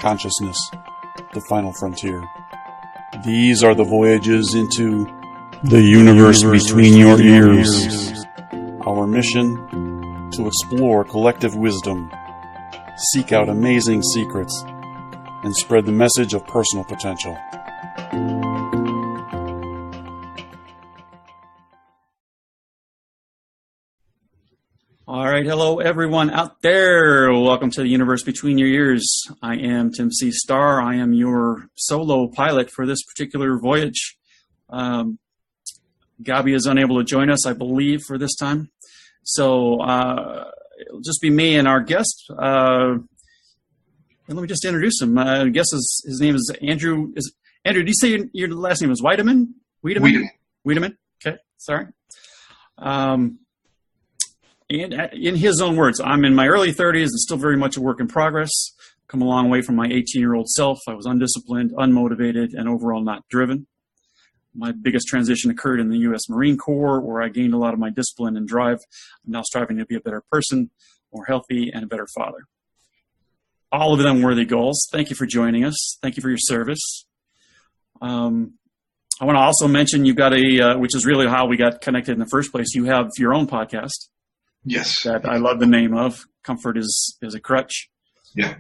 consciousness, the final frontier. These are the voyages into the universe between your ears. Our mission: to explore collective wisdom, seek out amazing secrets, and spread the message of personal potential. All right, hello everyone out there. Welcome to the universe between your ears. I am Tim C. Starr. I am your solo pilot for this particular voyage. Gabi is unable to join us, I believe, for this time. So it'll just be me and our guest. And let me just introduce him. I guess his name is Andrew. Andrew, did you say your last name was Wiedemann? Wiedemann. Okay, sorry. And in his own words, I'm in my early 30s and still very much a work in progress. Come a long way from my 18-year-old self. I was undisciplined, unmotivated, and overall not driven. My biggest transition occurred in the U.S. Marine Corps, where I gained a lot of my discipline and drive. I'm now striving to be a better person, more healthy, and a better father. All of them worthy goals. Thank you for joining us. Thank you for your service. I want to also mention you've got which is really how we got connected in the first place. You have your own podcast. Yes. That I love the name of. Comfort is a Crutch. Yeah.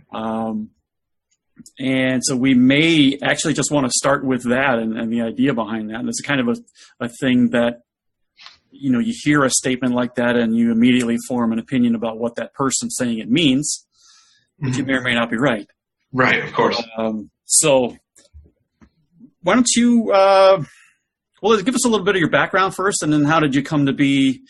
And so we may actually just want to start with that and the idea behind that. And it's kind of a thing that, you hear a statement like that and you immediately form an opinion about what that person saying it means, but you may or may not be right. Right, of course. So why don't you, give us a little bit of your background first, and then how did you come to be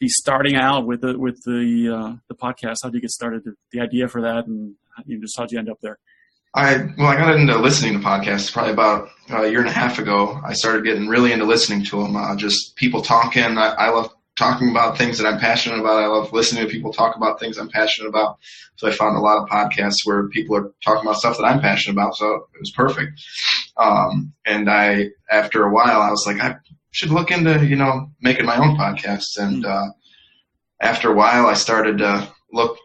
starting out with the podcast? How did you get started? The idea for that, and how'd you end up there? I got into listening to podcasts probably about a year and a half ago. I started getting really into listening to them. Just people talking. I love talking about things that I'm passionate about. I love listening to people talk about things I'm passionate about. So I found a lot of podcasts where people are talking about stuff that I'm passionate about. So it was perfect. And after a while, I was like, I should look into, making my own podcast. And after a while, I started to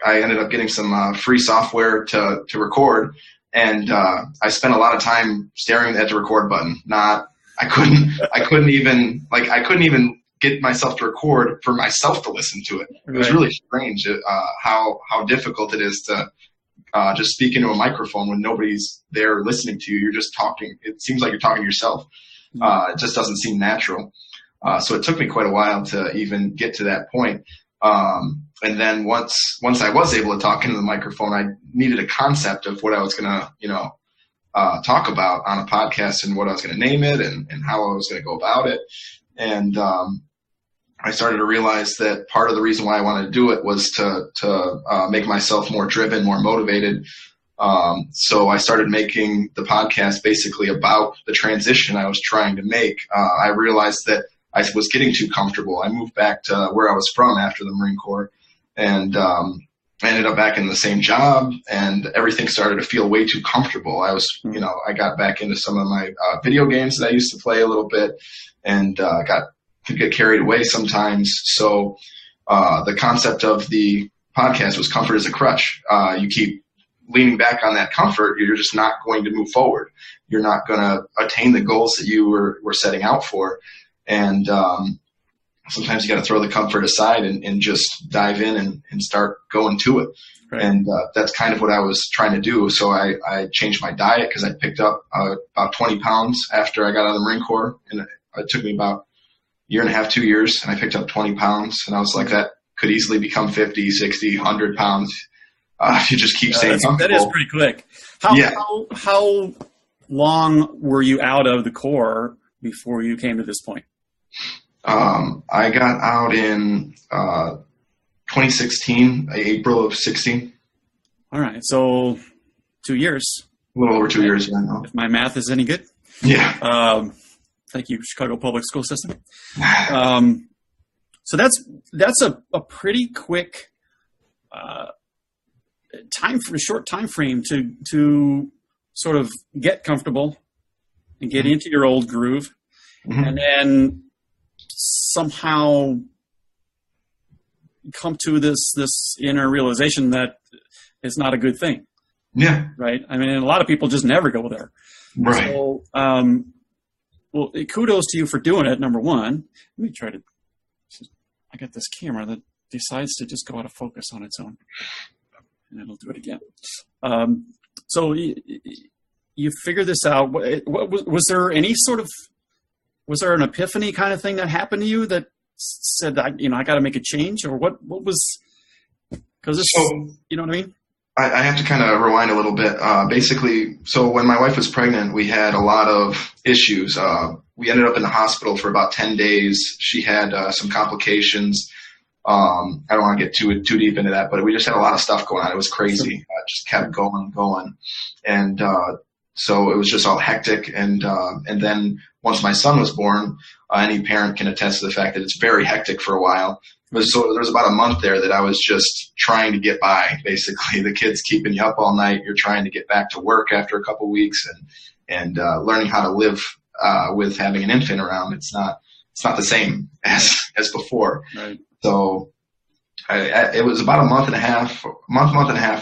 I ended up getting some free software to record. And I spent a lot of time staring at the record button. I couldn't even get myself to record for myself to listen to it. It was really strange how difficult it is to just speak into a microphone when nobody's there listening to you. You're just talking. It seems like you're talking to yourself. It just doesn't seem natural. So it took me quite a while to even get to that point. And then once I was able to talk into the microphone, I needed a concept of what I was going to, talk about on a podcast and what I was going to name it and how I was going to go about it. And I started to realize that part of the reason why I wanted to do it was to make myself more driven, more motivated. So I started making the podcast basically about the transition I was trying to make. I realized that I was getting too comfortable. I moved back to where I was from after the Marine Corps, and I ended up back in the same job, and everything started to feel way too comfortable. I was, I got back into some of my video games that I used to play a little bit, and could get carried away sometimes. So the concept of the podcast was comfort as a crutch. You keep leaning back on that comfort, you're just not going to move forward. You're not going to attain the goals that you were setting out for. And sometimes you got to throw the comfort aside and just dive in and start going to it. Right. And that's kind of what I was trying to do. So I changed my diet because I picked up about 20 pounds after I got out of the Marine Corps. And it took me about a year and a half, 2 years, and I picked up 20 pounds. And I was like, that could easily become 50, 60, 100 pounds. If you just keep staying comfortable. That is pretty quick. How long were you out of the Corps before you came to this point? I got out in 2016, April of 16. All right, so 2 years. A little over 2 years now. If my math is any good. Yeah. Thank you, Chicago Public School System. So that's a pretty quick short time frame to sort of get comfortable and get into your old groove, and then somehow come to this inner realization that it's not a good thing. Yeah. Right. I mean, a lot of people just never go there. Right. So, well, kudos to you for doing it. Number one, let me try to. I got this camera that decides to just go out of focus on its own, and it'll do it again. So you figured this out. Was there any sort of, was there an epiphany kind of thing that happened to you that said, I got to make a change, or what was? Because you know what I mean. I have to kind of rewind a little bit. Basically, so when my wife was pregnant, we had a lot of issues. We ended up in the hospital for about 10 days. She had some complications. I don't want to get too deep into that, but we just had a lot of stuff going on. It was crazy. Just kept going. And so it was just all hectic. And then once my son was born, any parent can attest to the fact that it's very hectic for a while. So there was about a month there that I was just trying to get by, basically. The kids keeping you up all night. You're trying to get back to work after a couple of weeks and learning how to live with having an infant around. It's not the same as before. Right. So it was about a month and a half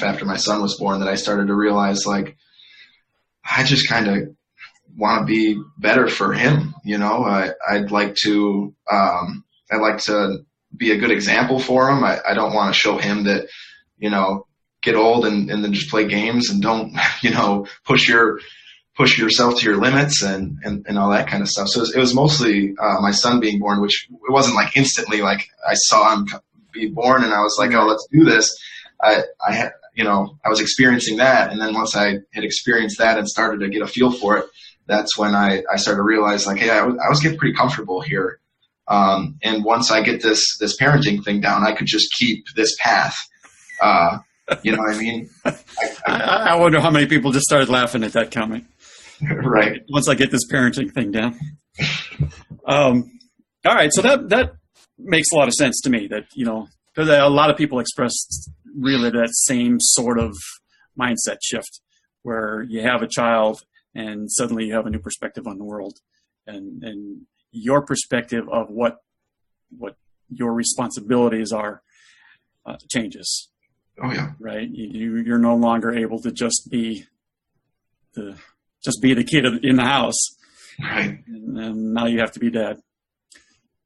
after my son was born that I started to realize, like, I just kind of want to be better for him. I'd like to be a good example for him. I don't want to show him that, get old and then just play games and don't, push yourself to your limits and all that kind of stuff. So it was mostly my son being born, which it wasn't like instantly like I saw him be born and I was like, oh, let's do this. I was experiencing that. And then once I had experienced that and started to get a feel for it, that's when I started to realize, like, hey, I was getting pretty comfortable here. And once I get this parenting thing down, I could just keep this path. You know what I mean? I wonder how many people just started laughing at that comment. Right. Once I get this parenting thing down. All right. So that makes a lot of sense to me that, because a lot of people express really that same sort of mindset shift where you have a child and suddenly you have a new perspective on the world and your perspective of what your responsibilities are changes. Oh yeah. Right. You're no longer able to just be the kid in the house. Right. And now you have to be dad.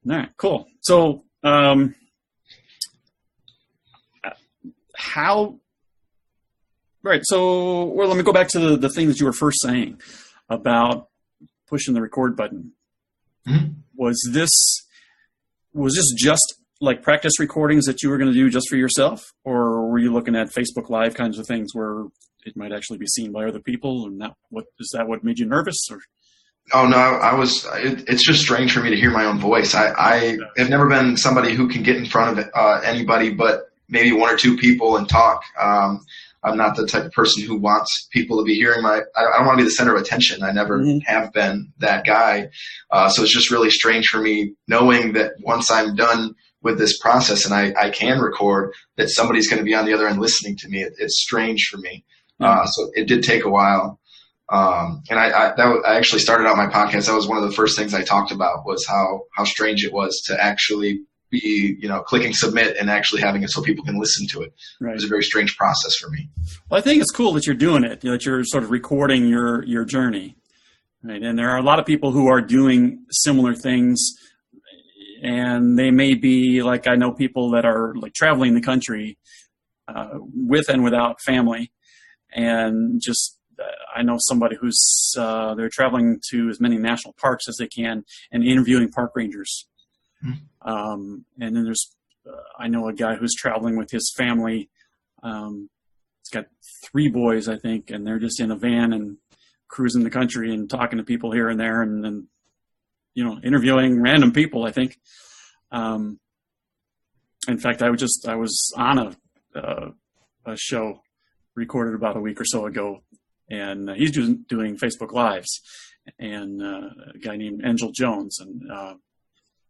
All right. Cool. So, right. So, well, let me go back to the thing that you were first saying about pushing the record button. Mm-hmm. Was this just like practice recordings that you were going to do just for yourself, or were you looking at Facebook Live kinds of things where it might actually be seen by other people? And is that what made you nervous? Or? Oh no, it's just strange for me to hear my own voice. I have never been somebody who can get in front of anybody but maybe one or two people and talk. I'm not the type of person who wants people to be hearing I don't want to be the center of attention. I never have been that guy. So it's just really strange for me knowing that once I'm done with this process and I can record, that somebody's going to be on the other end listening to me. It's strange for me. So it did take a while. And I actually started out my podcast. That was one of the first things I talked about was how strange it was to actually be, clicking submit and actually having it so people can listen to it. Right. It was a very strange process for me. Well, I think it's cool that you're doing it, that you're sort of recording your journey. Right. And there are a lot of people who are doing similar things, and they may be like, I know people that are like traveling the country with and without family, and just I know somebody who's they're traveling to as many national parks as they can and interviewing park rangers. And then there's I know a guy who's traveling with his family. He's got 3 boys, I think, and they're just in a van and cruising the country and talking to people here and there, and then interviewing random people, I think. In fact, I was on a show recorded about a week or so ago, and he's doing Facebook Lives, and a guy named Angel Jones, and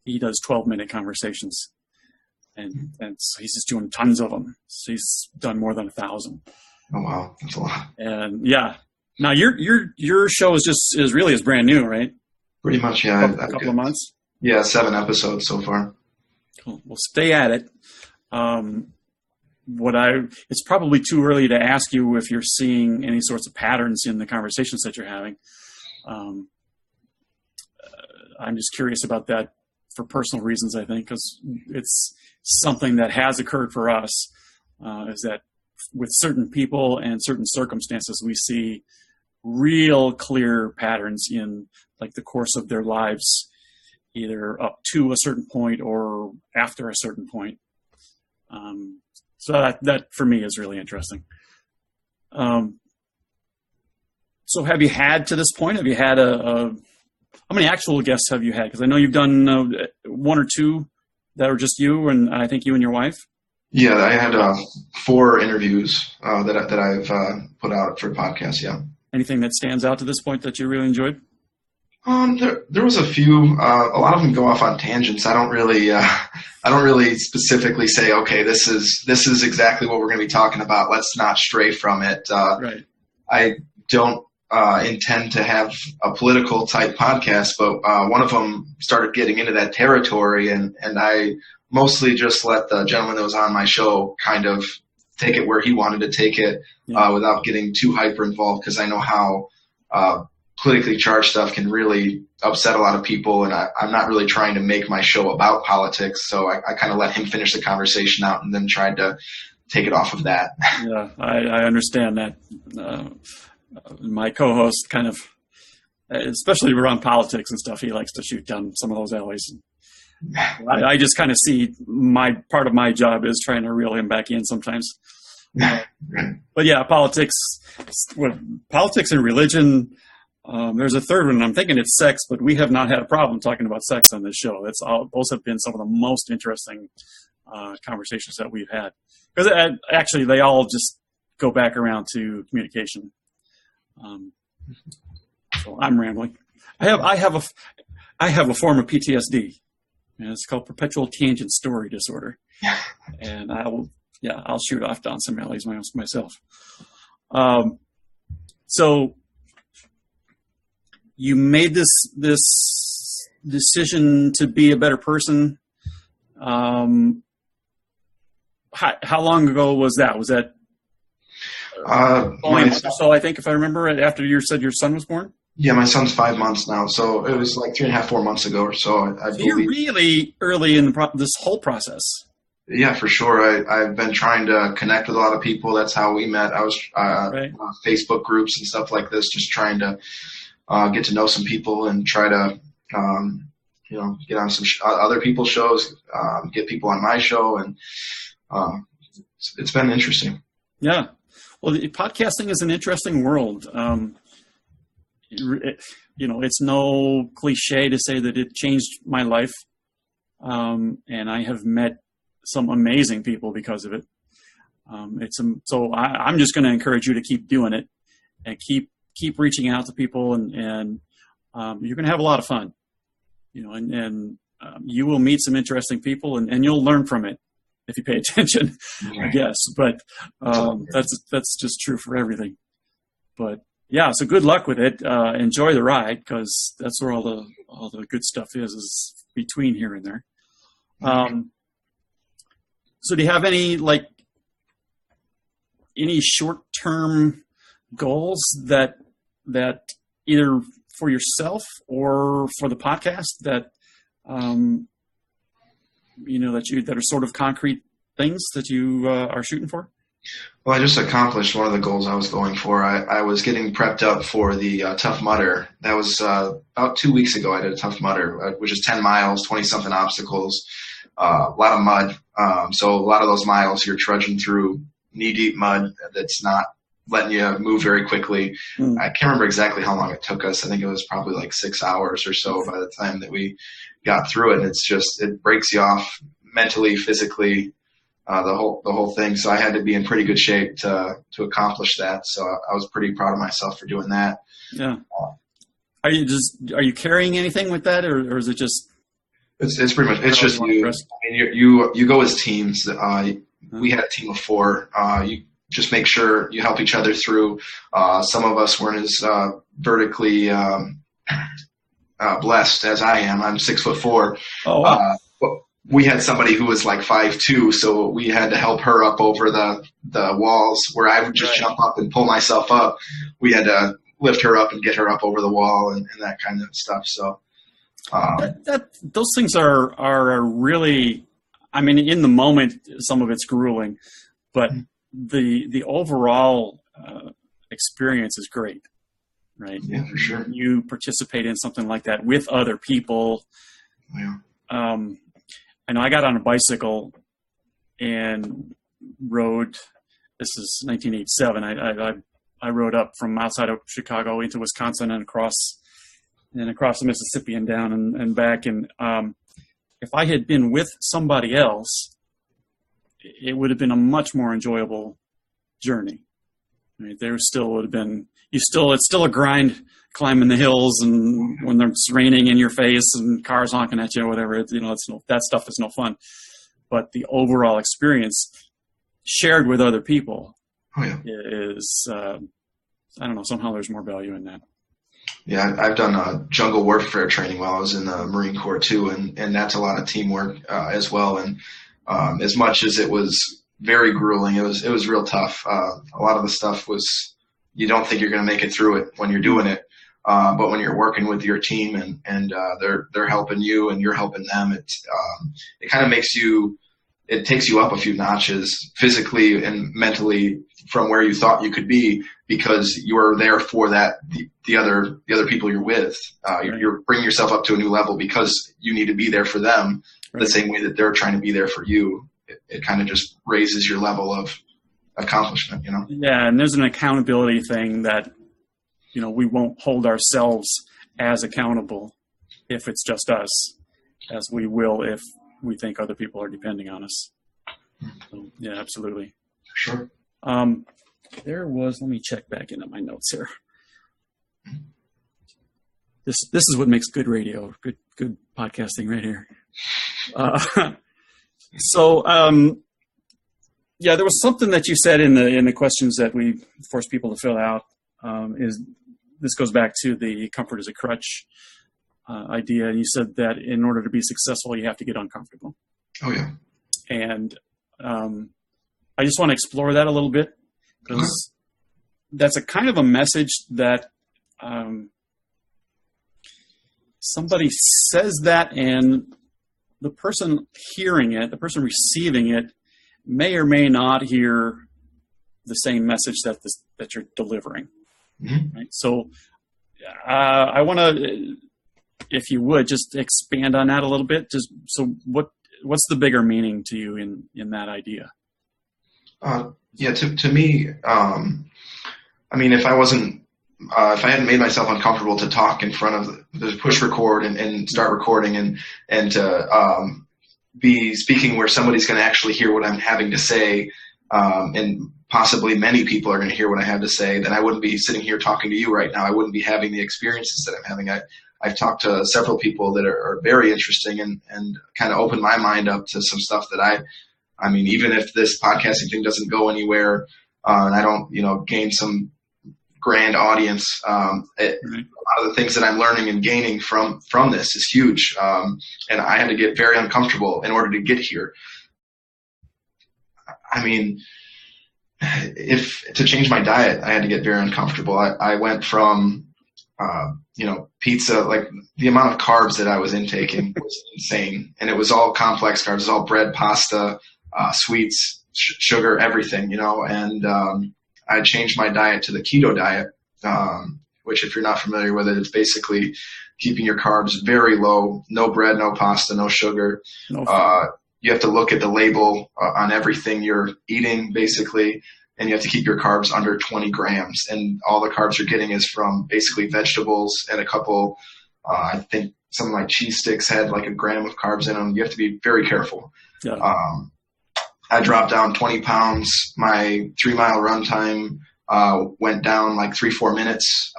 he does 12-minute conversations, and so he's just doing tons of them. So he's done more than 1,000. Oh wow, that's a lot. And yeah, now your show is really brand new, right? Pretty much, yeah. A couple of months. Yeah, 7 episodes so far. Cool. Well, stay at it. it's probably too early to ask you if you're seeing any sorts of patterns in the conversations that you're having. I'm just curious about that for personal reasons, I think, because it's something that has occurred for us, is that with certain people and certain circumstances, we see real clear patterns in like the course of their lives, either up to a certain point or after a certain point. So that for me is really interesting. So have you had to this point, have you had how many actual guests have you had? Because I know you've done one or two that are just you, and I think you and your wife. Yeah, I had 4 interviews that I've put out for the podcast. Yeah. Anything that stands out to this point that you really enjoyed? There was a few. A lot of them go off on tangents. I don't really specifically say, okay, this is exactly what we're going to be talking about. Let's not stray from it. Right. I don't intend to have a political type podcast, but one of them started getting into that territory, and I mostly just let the gentleman that was on my show kind of take it where he wanted to take it, without getting too hyper involved, because I know how politically charged stuff can really upset a lot of people, and I'm not really trying to make my show about politics, so I kind of let him finish the conversation out and then tried to take it off of that. Yeah, I understand that. My co-host kind of, especially around politics and stuff, he likes to shoot down some of those alleys. I just kind of see part of my job is trying to reel him back in sometimes. But yeah, politics and religion. There's a third one. I'm thinking it's sex, but we have not had a problem talking about sex on this show. Those have been some of the most interesting conversations that we've had, because actually they all just go back around to communication. So I'm rambling. I have a form of PTSD. And it's called perpetual tangent story disorder, and I'll shoot off down some alleys myself. So you made this decision to be a better person. How long ago was that? Was that so I think, if I remember it, after you said your son was born? Yeah, my son's 5 months now, so it was like 3.5, 4 months ago or so. I believe. You're really early in this whole process. Yeah, for sure. I've been trying to connect with a lot of people. That's how we met. I was right. on Facebook groups and stuff like this, just trying to get to know some people and try to get on some other people's shows, get people on my show, and it's been interesting. Yeah, well, podcasting is an interesting world. It's no cliche to say that it changed my life, and I have met some amazing people because of it. So I'm just going to encourage you to keep doing it and keep reaching out to people, and you're going to have a lot of fun, and you will meet some interesting people, and you'll learn from it if you pay attention, I guess. But that's just true for everything. But yeah, so good luck with it. Enjoy the ride, because that's where all the good stuff is between here and there. So do you have any short-term goals that either for yourself or for the podcast that that are sort of concrete things that you are shooting for? Well, I just accomplished one of the goals I was going for. I was getting prepped up for the Tough Mudder. That was about 2 weeks ago. I did a Tough Mudder, which is 10 miles, 20-something obstacles, a lot of mud. So a lot of those miles you're trudging through knee-deep mud that's not letting you move very quickly. I can't remember exactly how long it took us. I think it was probably like 6 hours or so by the time that we got through it. And it breaks you off mentally, physically, the whole thing. So I had to be in pretty good shape to accomplish that. So I was pretty proud of myself for doing that. Yeah. Are you carrying anything with that, or is it just? It's pretty much, it's just you. I mean, you go as teams. We had a team of 4. You just make sure you help each other through. Some of us weren't as vertically blessed as I am. I'm 6'4". Oh, wow. we had somebody who was like 5'2", so we had to help her up over the walls where I would just jump up and pull myself up. We had to lift her up and get her up over the wall and that kind of stuff. So those things are really, I mean, in the moment, some of it's grueling, but the overall experience is great, right? Yeah, for sure. You participate in something like that with other people. Yeah. I know I got on a bicycle and rode. This is 1987. I rode up from outside of Chicago into Wisconsin and across the Mississippi and down and back. And if I had been with somebody else, it would have been a much more enjoyable journey. I mean, there still would have been. It's still a grind climbing the hills, and when it's raining in your face and cars honking at you or whatever, that stuff is no fun. But the overall experience shared with other people is, I don't know, somehow there's more value in that. Yeah, I've done jungle warfare training while I was in the Marine Corps too, and that's a lot of teamwork as well. And as much as it was very grueling, it was real tough. A lot of the stuff was, you don't think you're going to make it through it when you're doing it. But when you're working with your team and they're helping you and you're helping them, it kind of it takes you up a few notches physically and mentally from where you thought you could be, because you're there for the other people you're with. You're bringing yourself up to a new level because you need to be there for them the same way that they're trying to be there for you. It kind of just raises your level of accomplishment, you know? Yeah, and there's an accountability thing that, we won't hold ourselves as accountable if it's just us, as we will if we think other people are depending on us. So, yeah, absolutely. Sure. Let me check back into my notes here. This is what makes good radio, good podcasting right here. There was something that you said in the questions that we forced people to fill out. This goes back to the comfort as a crutch idea. And you said that in order to be successful, you have to get uncomfortable. Oh, yeah. And I just want to explore that a little bit, because that's a kind of a message that somebody says that, and the person hearing it, the person receiving it, may or may not hear the same message that you're delivering. Mm-hmm. Right? So I want to, if you would, just expand on that a little bit. What's the bigger meaning to you in that idea? To me, I mean, if I hadn't made myself uncomfortable to talk in front of the push record and start recording and to be speaking where somebody's going to actually hear what I'm having to say, and possibly many people are going to hear what I have to say, then I wouldn't be sitting here talking to you right now. I wouldn't be having the experiences that I'm having. I've talked to several people that are very interesting and kind of opened my mind up to some stuff that I mean, even if this podcasting thing doesn't go anywhere, and I don't, gain some grand audience, a lot of the things that I'm learning and gaining from this is huge. And I had to get very uncomfortable in order to get here. I mean, if to change my diet, I had to get very uncomfortable. I went from, pizza, like the amount of carbs that I was intaking was insane. And it was all complex carbs. It was all bread, pasta, sweets, sugar, everything, and I changed my diet to the keto diet, which if you're not familiar with it, it's basically keeping your carbs very low, no bread, no pasta, no sugar. You have to look at the label on everything you're eating, basically, and you have to keep your carbs under 20 grams. And all the carbs you're getting is from basically vegetables and a couple, I think something like cheese sticks had like a gram of carbs in them. You have to be very careful. Yeah. I dropped down 20 pounds. My 3-mile run time went down like 3-4 minutes.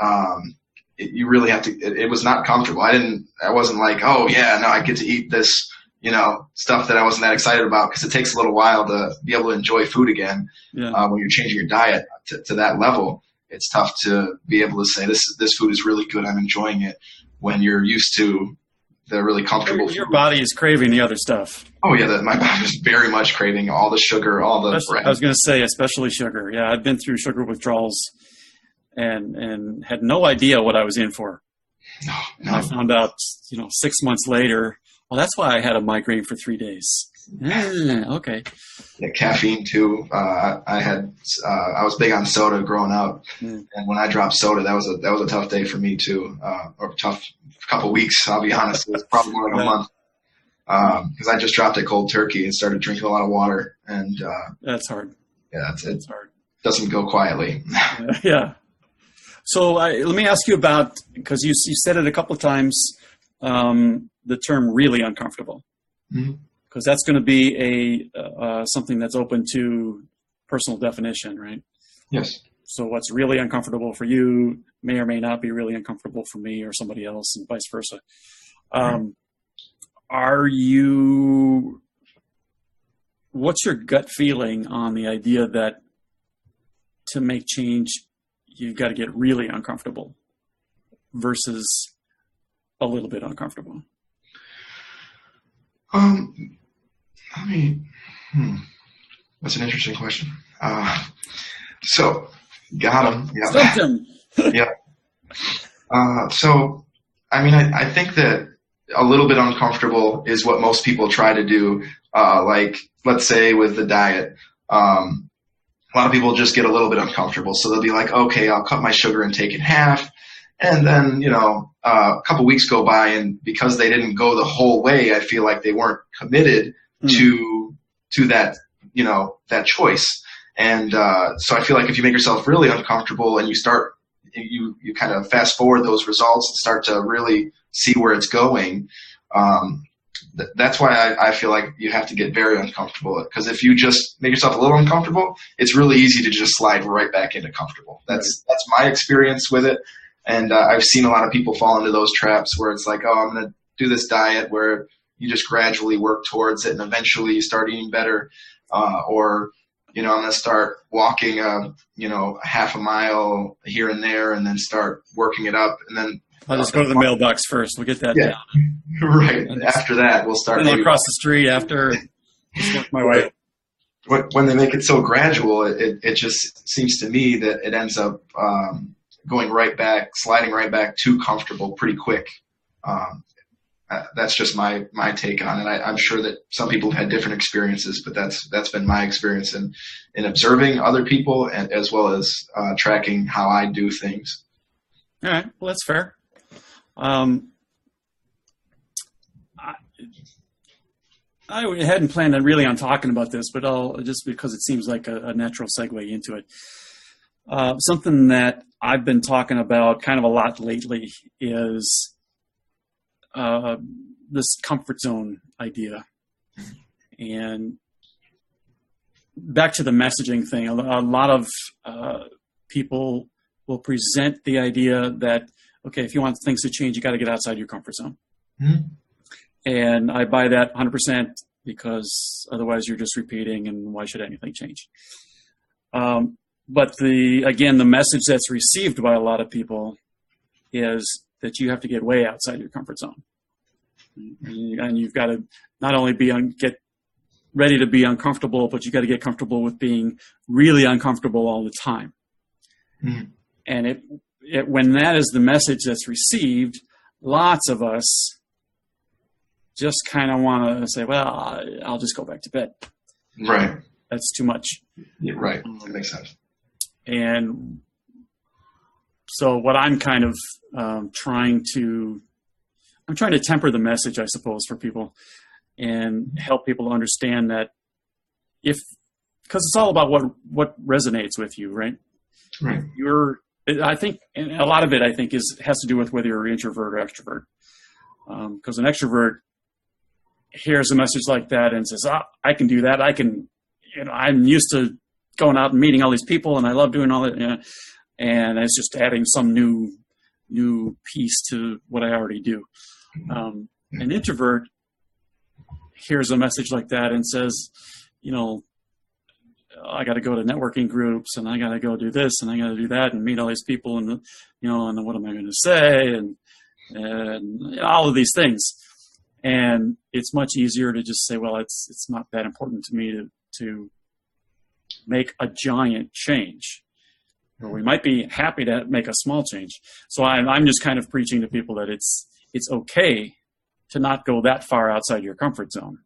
You really have to, it was not comfortable. I wasn't like, oh yeah, no, I get to eat this, stuff that I wasn't that excited about, because it takes a little while to be able to enjoy food again. Yeah. When you're changing your diet to that level, it's tough to be able to say this food is really good, I'm enjoying it, when you're used to the really comfortable Your food. body is craving the other stuff. Oh yeah, my body was very much craving all the sugar, all the bread. I was going to say, especially sugar. Yeah, I've been through sugar withdrawals and had no idea what I was in for. No. And I found out, 6 months later, well, that's why I had a migraine for 3 days. Okay. Yeah, caffeine too. I was big on soda growing up, and when I dropped soda, that was a tough day for me too, or tough couple weeks. I'll be honest, it was probably more like a month, because I just dropped it cold turkey and started drinking a lot of water, and that's hard. Yeah, it's hard. Doesn't go quietly. Yeah. So let me ask you about, because you said it a couple of times, the term "really uncomfortable." Mm-hmm. Because that's going to be something that's open to personal definition, right? Yes. So what's really uncomfortable for you may or may not be really uncomfortable for me or somebody else, and vice versa. What's your gut feeling on the idea that to make change, you've got to get really uncomfortable versus a little bit uncomfortable? That's an interesting question. So, got him. Yeah. Stumped him. Yeah. So, I think that a little bit uncomfortable is what most people try to do. Like, let's say with the diet, a lot of people just get a little bit uncomfortable. So they'll be like, okay, I'll cut my sugar intake in half. And then, a couple weeks go by, and because they didn't go the whole way, I feel like they weren't committed to that, that choice. And so I feel like if you make yourself really uncomfortable and you kind of fast forward those results and start to really see where it's going, that's why I feel like you have to get very uncomfortable. Because if you just make yourself a little uncomfortable, it's really easy to just slide right back into comfortable. That's my experience with it. And I've seen a lot of people fall into those traps where it's like, oh, I'm going to do this diet where you just gradually work towards it and eventually you start eating better. Or, I'm going to start walking, half a mile here and there and then start working it up. And then I'll just go to the mailbox first. We'll get that down. Right. And after that, we'll start. And then across the street after work my way. When they make it so gradual, it just seems to me that it ends up sliding right back to comfortable pretty quick. That's just my take on it. I'm sure that some people have had different experiences, but that's been my experience in observing other people and as well as tracking how I do things. All right. Well, that's fair. I hadn't planned really on talking about this, but just because it seems like a natural segue into it. Something that I've been talking about kind of a lot lately is this comfort zone idea. And back to the messaging thing, a lot of people will present the idea that, okay, if you want things to change, you got to get outside your comfort zone. Mm-hmm. And I buy that 100% because otherwise you're just repeating, and why should anything change? But the message that's received by a lot of people is that you have to get way outside your comfort zone. And you've got to not only get ready to be uncomfortable, but you got to get comfortable with being really uncomfortable all the time. Mm-hmm. And when that is the message that's received, lots of us just kind of want to say, well, I'll just go back to bed. Right. That's too much. Yeah, right. That makes sense. And so what I'm kind of trying to temper the message, I suppose, for people and help people understand that because it's all about what resonates with you, right? Right. I think, and a lot of it, I think, has to do with whether you're introvert or extrovert. Because an extrovert hears a message like that and says, I can do that. I'm used to going out and meeting all these people, and I love doing all that. And it's just adding some new piece to what I already do. An introvert hears a message like that and says, I got to go to networking groups, and I got to go do this, and I got to do that, and meet all these people, and and what am I going to say, and all of these things. And it's much easier to just say, well, it's not that important to me to make a giant change. Or we might be happy to make a small change. So I'm just kind of preaching to people that it's okay to not go that far outside your comfort zone,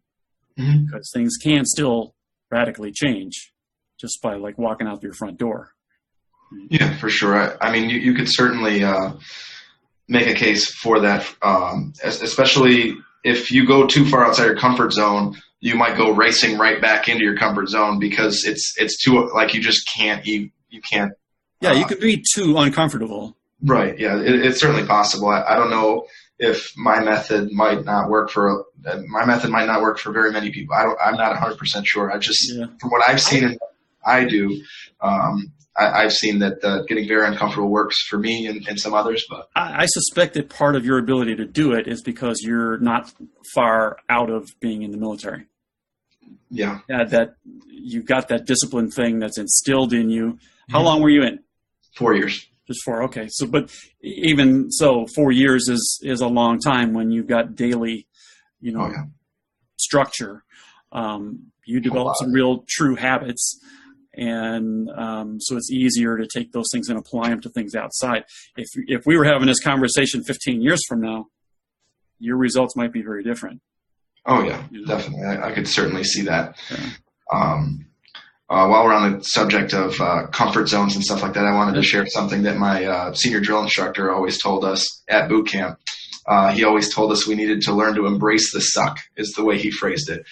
because things can still radically change just by like walking out your front door. Yeah, for sure. I mean, you could certainly make a case for that, especially if you go too far outside your comfort zone. You might go racing right back into your comfort zone because it's too, like, you just can't, you can't. Yeah, you could be too uncomfortable. Right. Yeah, it's certainly possible. I don't know if my method might not work for very many people. I'm not 100% sure. From what I've seen and what I do, I've seen that getting very uncomfortable works for me and some others. But I suspect that part of your ability to do it is because you're not far out of being in the military. Yeah. That you've got that discipline thing that's instilled in you. How long were you in? 4 years. Just 4. Okay. So, but even so, 4 years is a long time when you've got daily, structure. You develop some real true habits. And so it's easier to take those things and apply them to things outside. If we were having this conversation 15 years from now, your results might be very different. Oh, yeah, definitely. I could certainly see that. Yeah. While we're on the subject of comfort zones and stuff like that, I wanted to share something that my senior drill instructor always told us at boot camp. He always told us we needed to learn to embrace the suck, is the way he phrased it.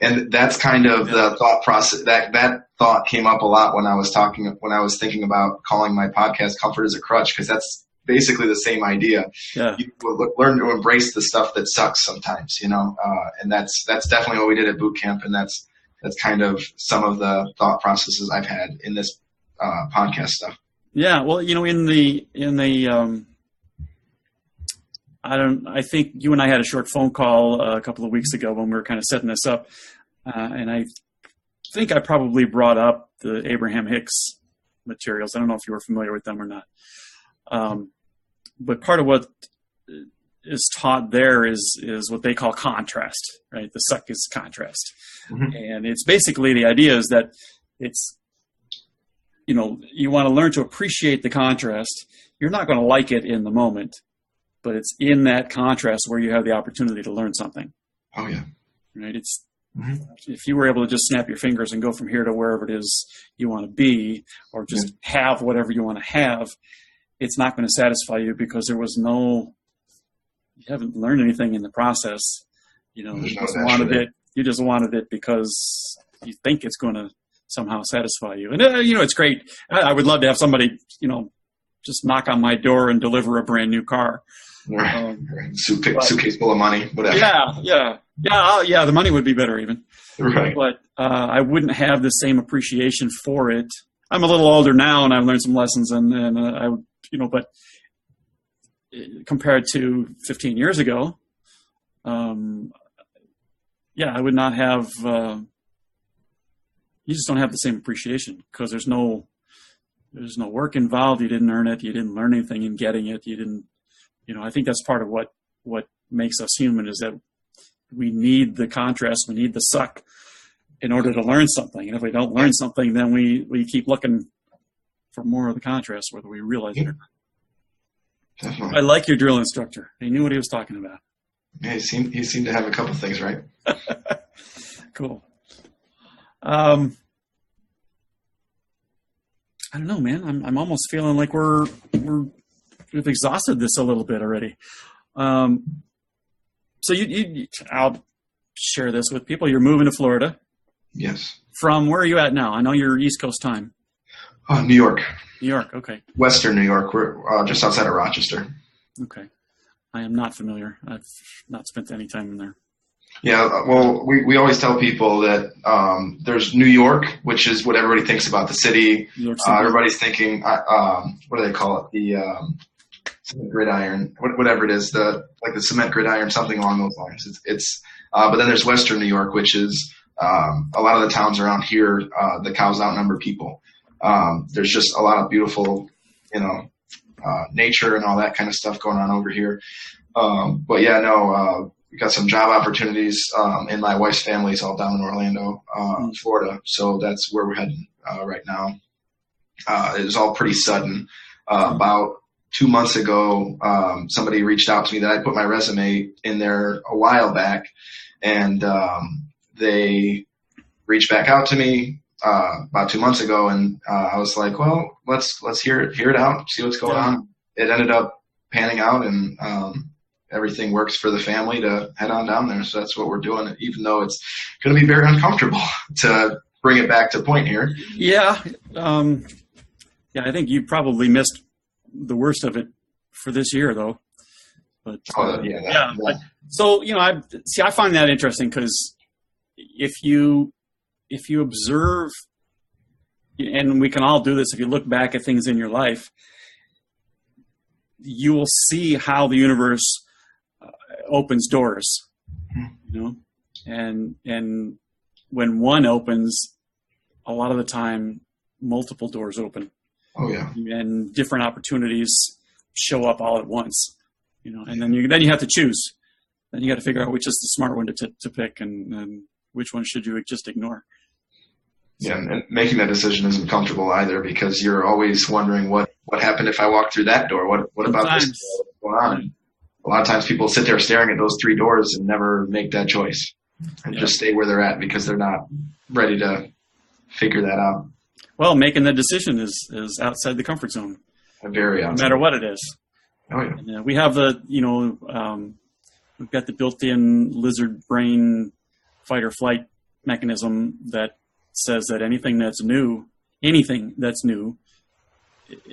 And that's kind of the thought process. That thought came up a lot when I was thinking about calling my podcast "Comfort is a Crutch," because that's basically the same idea. Yeah. You learn to embrace the stuff that sucks sometimes, and that's definitely what we did at boot camp, and that's kind of some of the thought processes I've had in this podcast stuff. Yeah, well, I think you and I had a short phone call a couple of weeks ago when we were kind of setting this up, and I think I probably brought up the Abraham Hicks materials. I don't know if you were familiar with them or not, but part of what is taught there is what they call contrast, right? The suck is contrast, and it's basically the idea is that it's, you want to learn to appreciate the contrast. You're not going to like it in the moment, but it's in that contrast where you have the opportunity to learn something. Oh, yeah. Right? It's if you were able to just snap your fingers and go from here to wherever it is you want to be, or just have whatever you want to have, it's not going to satisfy you because you haven't learned anything in the process. You just wanted it because you think it's going to somehow satisfy you. And, it's great. I would love to have somebody, just knock on my door and deliver a brand new car. Right. Suitcase full of money, whatever. Yeah. The money would be better even. Right. But I wouldn't have the same appreciation for it. I'm a little older now, and I've learned some lessons, and I would, but compared to 15 years ago, I would not have. You just don't have the same appreciation because there's no work involved. You didn't earn it. You didn't learn anything in getting it. You didn't. I think that's part of what makes us human is that we need the contrast. We need the suck in order to learn something. And if we don't learn something, then we keep looking for more of the contrast, whether we realize it or not. Definitely. I like your drill instructor. He knew what he was talking about. Yeah, he seemed to have a couple things right. Cool. I don't know, man. I'm almost feeling like we've exhausted this a little bit already. So I'll share this with people. You're moving to Florida. Yes. From where are you at now? I know you're East Coast time. New York. New York. Okay. Western New York. We're just outside of Rochester. Okay. I am not familiar. I've not spent any time in there. Yeah, well, we always tell people that there's New York, which is what everybody thinks about the city. Everybody's thinking, what do they call it? The cement gridiron, whatever it is, the cement gridiron, something along those lines. But then there's Western New York, which is a lot of the towns around here. The cows outnumber people. There's just a lot of beautiful, nature and all that kind of stuff going on over here. But yeah, no, we got some job opportunities, and my wife's family is all down in Orlando, Florida. So that's where we're heading right now. It was all pretty sudden. About 2 months ago, somebody reached out to me that I put my resume in there a while back, and they reached back out to me about 2 months ago, and I was like, well, let's hear it out, see what's going on. It ended up panning out, and everything works for the family to head on down there. So that's what we're doing, even though it's going to be very uncomfortable to bring it back to point here. Yeah. I think you probably missed the worst of it for this year, though. But But, so I find that interesting because if you observe, and we can all do this, if you look back at things in your life, you will see how the universe opens doors, and when one opens, a lot of the time multiple doors open. Oh yeah. And different opportunities show up all at once, and then you have to choose. Then you got to figure out which is the smart one to pick, and which one should you just ignore. Yeah, and making that decision isn't comfortable either, because you're always wondering what happened if I walk through that door. What about this door? What's going on? A lot of times people sit there staring at those 3 doors and never make that choice, and just stay where they're at because they're not ready to figure that out. Well, making the decision is outside the comfort zone. Very outside. No matter what it is. Oh yeah. And, we have we've got the built-in lizard brain fight or flight mechanism that says that anything that's new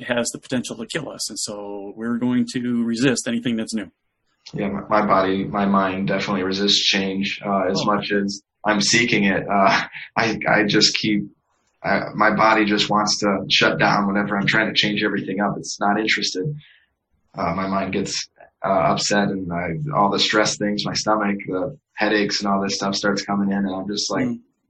has the potential to kill us. And so we're going to resist anything that's new. Yeah, my body, my mind definitely resists change as much as I'm seeking it. I just keep, my body just wants to shut down whenever I'm trying to change everything up. It's not interested. My mind gets upset, and all the stress things, my stomach, the headaches and all this stuff starts coming in, and I'm just like,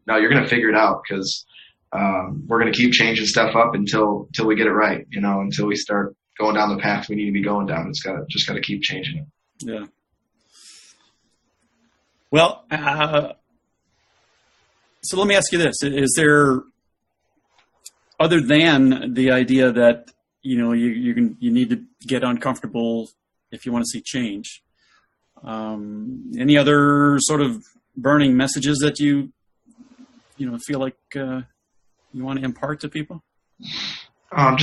no, you're going to figure it out, because we're going to keep changing stuff up until we get it right, until we start going down the path we need to be going down. It's just got to keep changing it. Yeah. Well, so let me ask you this. Is there, other than the idea that, you need to get uncomfortable if you want to see change, any other sort of burning messages that you feel like you want to impart to people? I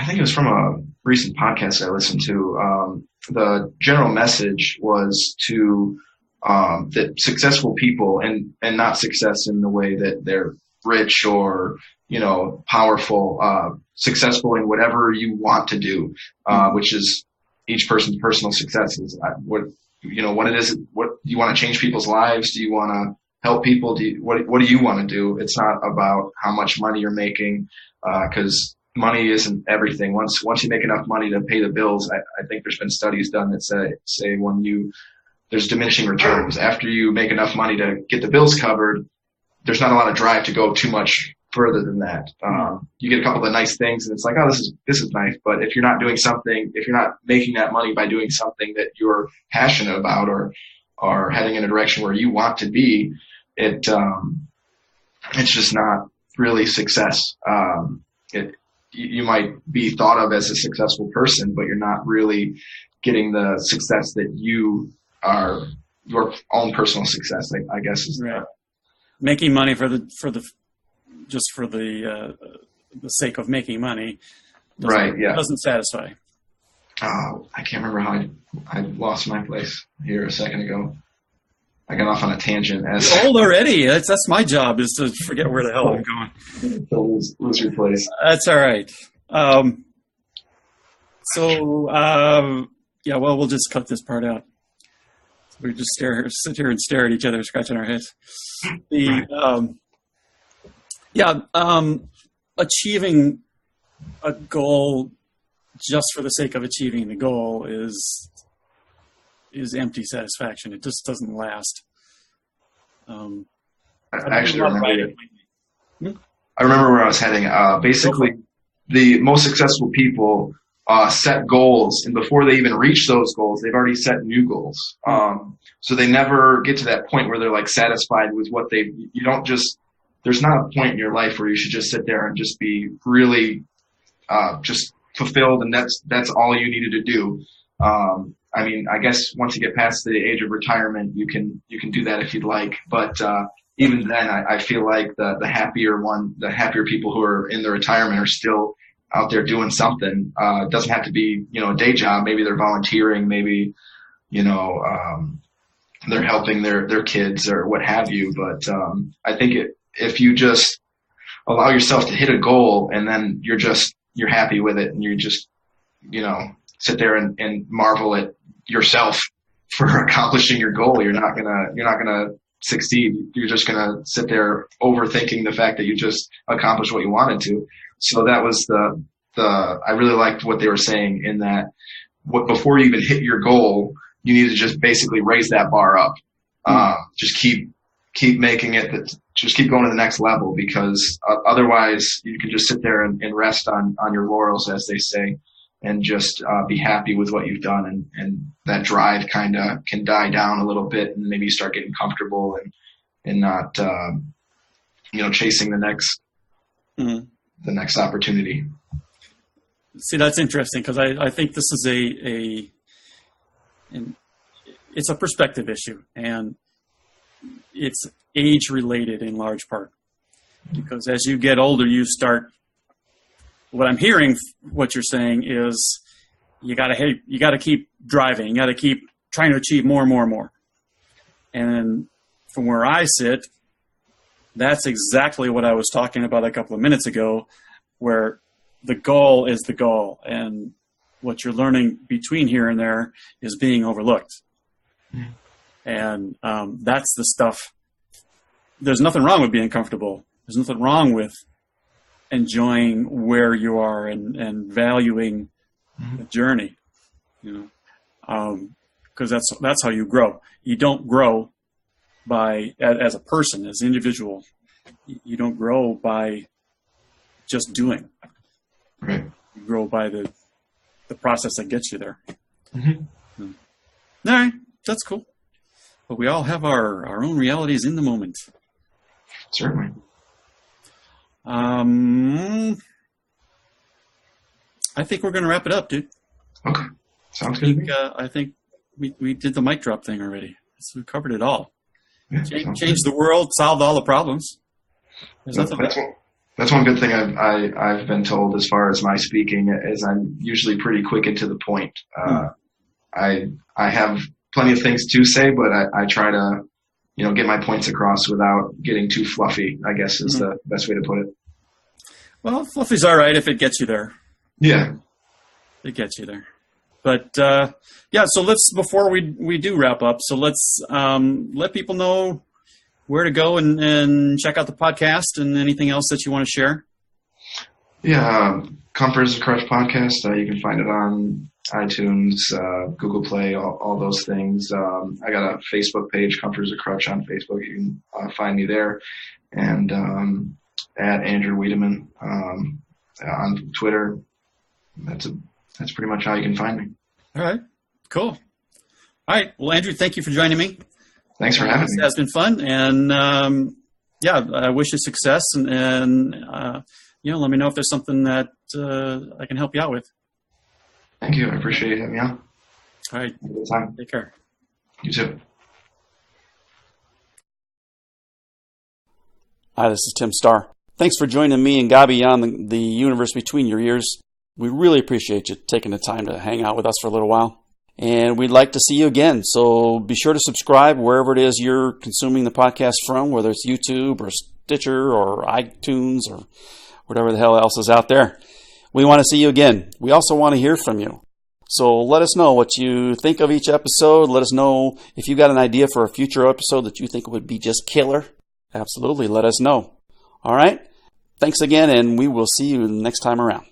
think it was from a recent podcast I listened to. The general message was to that successful people, and not success in the way that they're rich or powerful, successful in whatever you want to do, which is each person's personal success. Is what it is. What do you want to change people's lives? Do you want to help people? What do you want to do? It's not about how much money you're making, because money isn't everything. Once you make enough money to pay the bills, I think there's been studies done that say there's diminishing returns. After you make enough money to get the bills covered, there's not a lot of drive to go too much further than that. You get a couple of nice things, and it's like, oh, this is nice. But if you're not doing something, if you're not making that money by doing something that you're passionate about, or heading in a direction where you want to be, it's just not really success. You might be thought of as a successful person, but you're not really getting the success that you are, your own personal success, I guess is right. Making money for the sake of making money doesn't satisfy. I can't remember how I lost my place here a second ago. I got off on a tangent. You're old already. That's my job, is to forget where the hell I'm going. To lose your place. That's all right. We'll just cut this part out. We just sit here and stare at each other, scratching our heads. Achieving a goal just for the sake of achieving the goal is empty satisfaction. It just doesn't last. I remember where I was heading. Basically, the most successful people set goals, and before they even reach those goals, they've already set new goals. So they never get to that point where they're like satisfied with what there's not a point in your life where you should just sit there and just be really just fulfilled, and that's all you needed to do. I mean, I guess once you get past the age of retirement, you can do that if you'd like, but even then, I feel like the happier people who are in their retirement are still out there doing something. It doesn't have to be, a day job. Maybe they're volunteering. Maybe, they're helping their kids or what have you. But I think if you just allow yourself to hit a goal and then you're happy with it, and you just, sit there and marvel at yourself for accomplishing your goal, you're not gonna succeed. You're just gonna sit there overthinking the fact that you just accomplished what you wanted to. So that was I really liked what they were saying in that before you even hit your goal, you need to just basically raise that bar up. Just keep making it, just keep going to the next level, because otherwise you can just sit there and rest on your laurels, as they say, and just be happy with what you've done. And that drive kind of can die down a little bit, and maybe you start getting comfortable and not, chasing the next opportunity. See, that's interesting, because I think this is it's a perspective issue, and it's age related in large part, because as you get older, what I'm hearing, what you're saying is you got to keep driving. You got to keep trying to achieve more and more and more. And from where I sit, that's exactly what I was talking about a couple of minutes ago, where the goal is the goal, and what you're learning between here and there is being overlooked. And that's the stuff. There's nothing wrong with being comfortable. There's nothing wrong with enjoying where you are and valuing the journey, because that's how you grow. You don't grow as a person, as an individual. You don't grow by just doing. Right. You grow by the process that gets you there. Mm-hmm. All right, that's cool. But we all have our own realities in the moment. Certainly. I think we're going to wrap it up, dude. Okay. Sounds good. I think we did the mic drop thing already. So we covered it all. Yeah, changed the world, solved all the problems. That's one good thing I've been told as far as my speaking is I'm usually pretty quick and to the point. I have plenty of things to say, but I try to, get my points across without getting too fluffy, I guess is the best way to put it. Well, fluffy's all right if it gets you there. Yeah. It gets you there. But, so before we do wrap up, so let's let people know where to go and check out the podcast and anything else that you want to share. Yeah, Comfort is a Crutch podcast. You can find it on iTunes, Google Play, all those things. I got a Facebook page, Comfort is a Crutch on Facebook. You can find me there. And at Andrew Wiedemann on Twitter. That's pretty much how you can find me. All right, cool. All right, well, Andrew, thank you for joining me. Thanks for having me. It has been fun, and I wish you success, and let me know if there's something that I can help you out with. Thank you. I appreciate you having me on. All right. Have a good time. Take care. You too. Hi, this is Tim Starr. Thanks for joining me and Gabi on the universe between your ears. We really appreciate you taking the time to hang out with us for a little while. And we'd like to see you again. So be sure to subscribe wherever it is you're consuming the podcast from, whether it's YouTube or Stitcher or iTunes or whatever the hell else is out there. We want to see you again. We also want to hear from you. So let us know what you think of each episode. Let us know if you got an idea for a future episode that you think would be just killer. Absolutely, let us know. All right? Thanks again, and we will see you next time around.